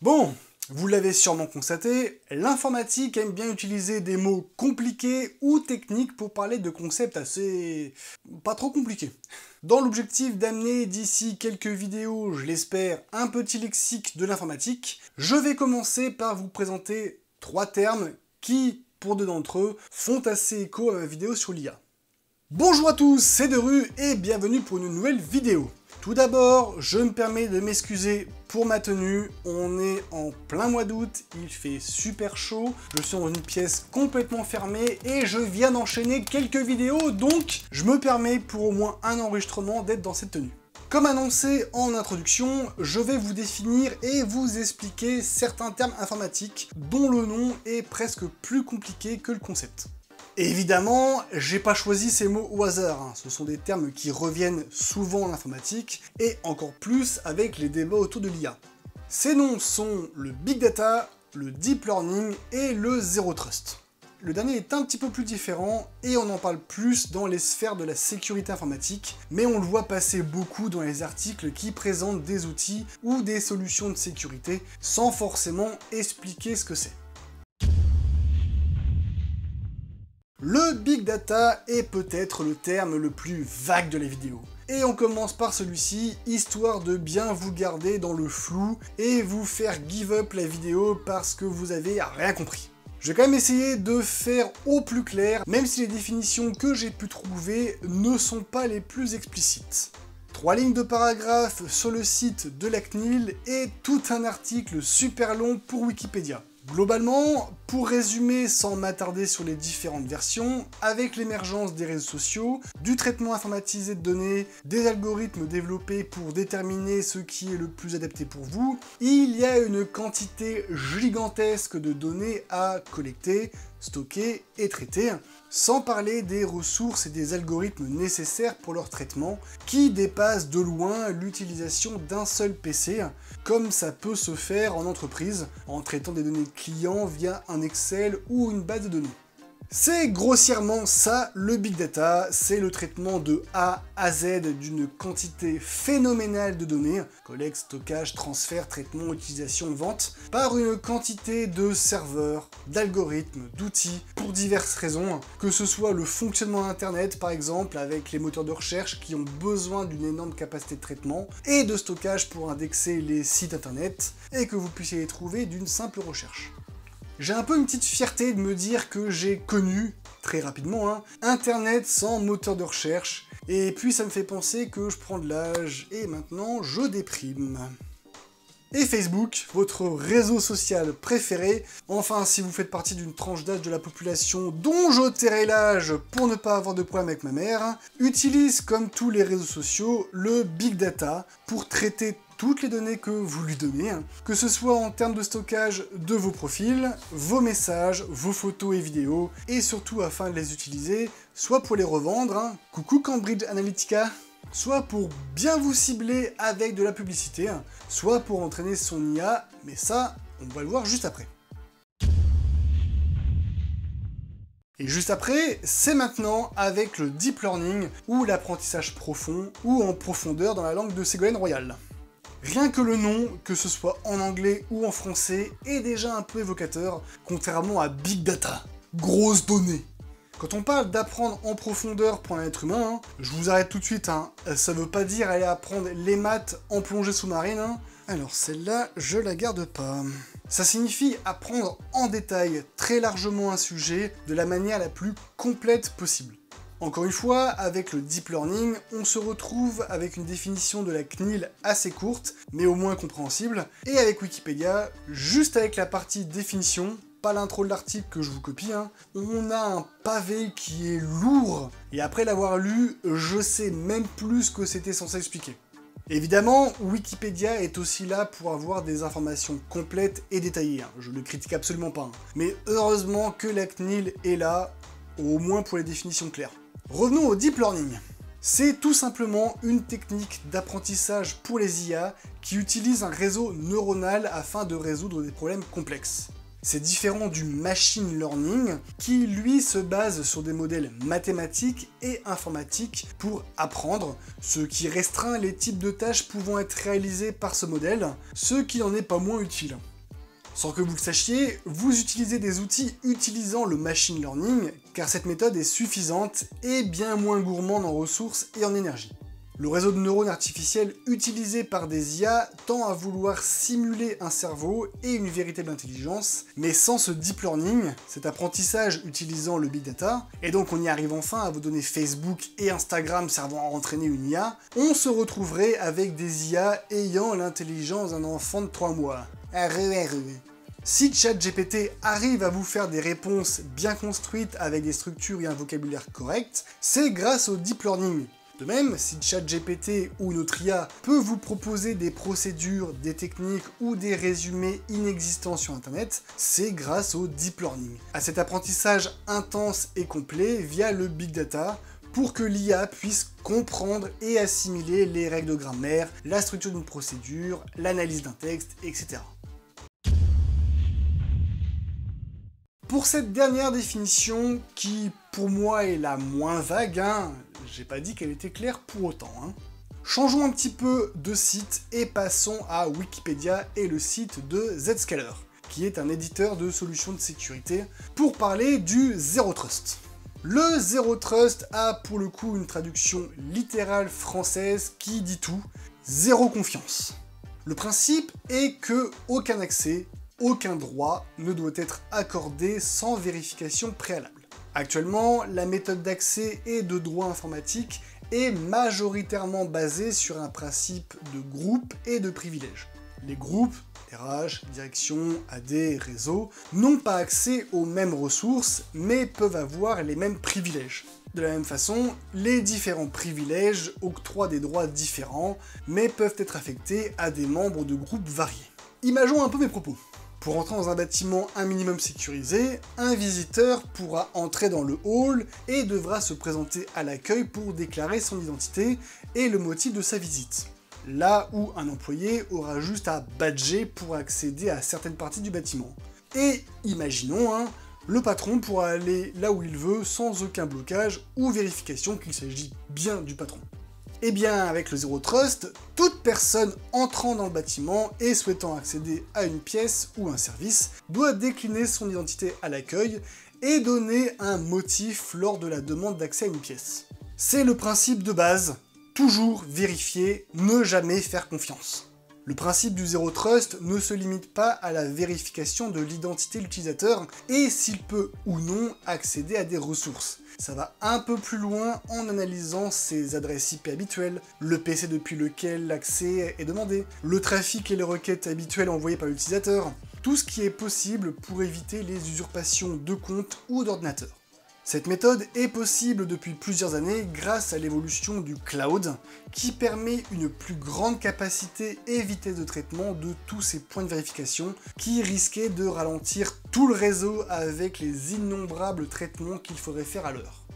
Bon, vous l'avez sûrement constaté, l'informatique aime bien utiliser des mots compliqués ou techniques pour parler de concepts assez... pas trop compliqués. Dans l'objectif d'amener d'ici quelques vidéos, je l'espère, un petit lexique de l'informatique, je vais commencer par vous présenter 3 termes qui, pour 2 d'entre eux, font assez écho à ma vidéo sur l'IA. Bonjour à tous, c'est Deru et bienvenue pour une nouvelle vidéo. Tout d'abord, je me permets de m'excuser pour ma tenue, on est en plein mois d'août, il fait super chaud, je suis dans une pièce complètement fermée et je viens d'enchaîner quelques vidéos, donc je me permets pour au moins un enregistrement d'être dans cette tenue. Comme annoncé en introduction, je vais vous définir et vous expliquer certains termes informatiques dont le nom est presque plus compliqué que le concept. Évidemment, j'ai pas choisi ces mots au hasard, ce sont des termes qui reviennent souvent en informatique, et encore plus avec les débats autour de l'IA. Ces noms sont le Big Data, le Deep Learning et le Zero Trust. Le dernier est un petit peu plus différent, et on en parle plus dans les sphères de la sécurité informatique, mais on le voit passer beaucoup dans les articles qui présentent des outils ou des solutions de sécurité, sans forcément expliquer ce que c'est. Le Big Data est peut-être le terme le plus vague de la vidéo. Et on commence par celui-ci, histoire de bien vous garder dans le flou et vous faire give up la vidéo parce que vous avez rien compris. Je vais quand même essayer de faire au plus clair, même si les définitions que j'ai pu trouver ne sont pas les plus explicites. 3 lignes de paragraphe sur le site de la CNIL et tout un article super long pour Wikipédia. Globalement, pour résumer sans m'attarder sur les différentes versions, avec l'émergence des réseaux sociaux, du traitement informatisé de données, des algorithmes développés pour déterminer ce qui est le plus adapté pour vous, il y a une quantité gigantesque de données à collecter, stocker et traiter, sans parler des ressources et des algorithmes nécessaires pour leur traitement, qui dépassent de loin l'utilisation d'un seul PC, comme ça peut se faire en entreprise, en traitant des données clients via un Excel ou une base de données. C'est grossièrement ça le Big Data, c'est le traitement de A à Z d'une quantité phénoménale de données, collecte, stockage, transfert, traitement, utilisation, vente, par une quantité de serveurs, d'algorithmes, d'outils, pour diverses raisons, que ce soit le fonctionnement d'Internet par exemple, avec les moteurs de recherche qui ont besoin d'une énorme capacité de traitement, et de stockage pour indexer les sites Internet, et que vous puissiez les trouver d'une simple recherche. J'ai un peu une petite fierté de me dire que j'ai connu, très rapidement, Internet sans moteur de recherche, et puis ça me fait penser que je prends de l'âge, et maintenant je déprime. Et Facebook, votre réseau social préféré, enfin si vous faites partie d'une tranche d'âge de la population dont je tairai l'âge pour ne pas avoir de problème avec ma mère, utilise comme tous les réseaux sociaux le Big Data pour traiter toutes les données que vous lui donnez, que ce soit en termes de stockage de vos profils, vos messages, vos photos et vidéos, et surtout afin de les utiliser, soit pour les revendre, coucou Cambridge Analytica, soit pour bien vous cibler avec de la publicité, soit pour entraîner son IA, mais ça, on va le voir juste après. Et juste après, c'est maintenant avec le Deep Learning, ou l'apprentissage profond, ou en profondeur dans la langue de Ségolène Royal. Rien que le nom, que ce soit en anglais ou en français, est déjà un peu évocateur, contrairement à Big Data, grosses données. Quand on parle d'apprendre en profondeur pour un être humain, je vous arrête tout de suite, ça veut pas dire aller apprendre les maths en plongée sous-marine, Alors celle-là, je la garde pas. Ça signifie apprendre en détail très largement un sujet de la manière la plus complète possible. Encore une fois, avec le Deep Learning, on se retrouve avec une définition de la CNIL assez courte, mais au moins compréhensible, et avec Wikipédia, juste avec la partie définition, pas l'intro de l'article que je vous copie, on a un pavé qui est lourd, et après l'avoir lu, je sais même plus ce que c'était censé expliquer. Évidemment, Wikipédia est aussi là pour avoir des informations complètes et détaillées, je ne le critique absolument pas, mais heureusement que la CNIL est là, au moins pour les définitions claires. Revenons au Deep Learning. C'est tout simplement une technique d'apprentissage pour les IA qui utilise un réseau neuronal afin de résoudre des problèmes complexes. C'est différent du machine learning qui, lui, se base sur des modèles mathématiques et informatiques pour apprendre, ce qui restreint les types de tâches pouvant être réalisées par ce modèle, ce qui n'en est pas moins utile. Sans que vous le sachiez, vous utilisez des outils utilisant le machine learning, car cette méthode est suffisante et bien moins gourmande en ressources et en énergie. Le réseau de neurones artificiels utilisé par des IA tend à vouloir simuler un cerveau et une véritable intelligence, mais sans ce deep learning, cet apprentissage utilisant le big data, et donc on y arrive enfin à vos données Facebook et Instagram servant à entraîner une IA, on se retrouverait avec des IA ayant l'intelligence d'un enfant de 3 mois. Si ChatGPT arrive à vous faire des réponses bien construites avec des structures et un vocabulaire correct, c'est grâce au deep learning. De même, si ChatGPT ou une autre IA peut vous proposer des procédures, des techniques ou des résumés inexistants sur Internet, c'est grâce au deep learning, à cet apprentissage intense et complet via le big data, pour que l'IA puisse comprendre et assimiler les règles de grammaire, la structure d'une procédure, l'analyse d'un texte, etc. Pour cette dernière définition, qui pour moi est la moins vague, j'ai pas dit qu'elle était claire pour autant. Changeons un petit peu de site et passons à Wikipédia et le site de Zscaler, qui est un éditeur de solutions de sécurité, pour parler du Zero Trust. Le Zero Trust a pour le coup une traduction littérale française qui dit tout, zéro confiance. Le principe est que aucun accès, aucun droit ne doit être accordé sans vérification préalable. Actuellement, la méthode d'accès et de droit informatique est majoritairement basée sur un principe de groupe et de privilèges. Les groupes, RH, direction, AD, réseau, n'ont pas accès aux mêmes ressources, mais peuvent avoir les mêmes privilèges. De la même façon, les différents privilèges octroient des droits différents, mais peuvent être affectés à des membres de groupes variés. Imaginons un peu mes propos. Pour entrer dans un bâtiment un minimum sécurisé, un visiteur pourra entrer dans le hall et devra se présenter à l'accueil pour déclarer son identité et le motif de sa visite. Là où un employé aura juste à badger pour accéder à certaines parties du bâtiment. Et imaginons, le patron pourra aller là où il veut sans aucun blocage ou vérification qu'il s'agit bien du patron. Eh bien, avec le Zero Trust, toute personne entrant dans le bâtiment et souhaitant accéder à une pièce ou un service doit décliner son identité à l'accueil et donner un motif lors de la demande d'accès à une pièce. C'est le principe de base, toujours vérifier, ne jamais faire confiance. Le principe du Zero Trust ne se limite pas à la vérification de l'identité de l'utilisateur et s'il peut ou non accéder à des ressources. Ça va un peu plus loin en analysant ses adresses IP habituelles, le PC depuis lequel l'accès est demandé, le trafic et les requêtes habituelles envoyées par l'utilisateur, tout ce qui est possible pour éviter les usurpations de comptes ou d'ordinateurs. Cette méthode est possible depuis plusieurs années grâce à l'évolution du cloud, qui permet une plus grande capacité et vitesse de traitement de tous ces points de vérification qui risquaient de ralentir tout le réseau avec les innombrables traitements qu'il faudrait faire à l'heure.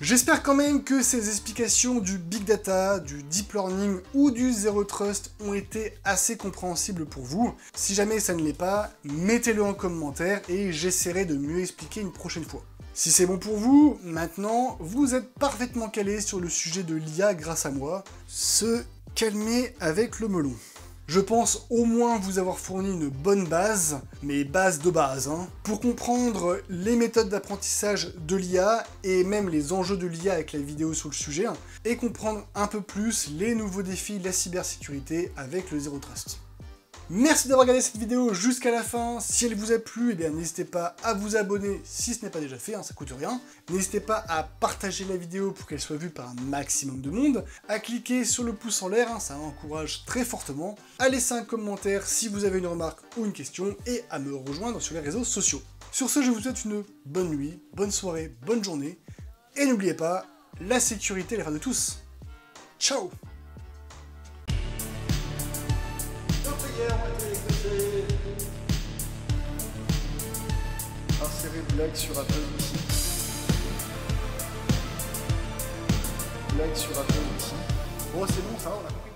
J'espère quand même que ces explications du big data, du deep learning ou du Zero Trust ont été assez compréhensibles pour vous. Si jamais ça ne l'est pas, mettez-le en commentaire et j'essaierai de mieux expliquer une prochaine fois. Si c'est bon pour vous, maintenant, vous êtes parfaitement calé sur le sujet de l'IA grâce à moi. Se calmer avec le melon. Je pense au moins vous avoir fourni une bonne base, mais base de base, pour comprendre les méthodes d'apprentissage de l'IA et même les enjeux de l'IA avec la vidéo sur le sujet, et comprendre un peu plus les nouveaux défis de la cybersécurité avec le Zero Trust. Merci d'avoir regardé cette vidéo jusqu'à la fin. Si elle vous a plu, n'hésitez pas à vous abonner si ce n'est pas déjà fait, ça coûte rien. N'hésitez pas à partager la vidéo pour qu'elle soit vue par un maximum de monde, à cliquer sur le pouce en l'air, ça m'encourage très fortement, à laisser un commentaire si vous avez une remarque ou une question, et à me rejoindre sur les réseaux sociaux. Sur ce, je vous souhaite une bonne nuit, bonne soirée, bonne journée, et n'oubliez pas, la sécurité est l'affaire de tous. Ciao! Insérer blague sur Apple ici. Blague sur Apple ici. Bon, c'est bon, ça va, on a compris.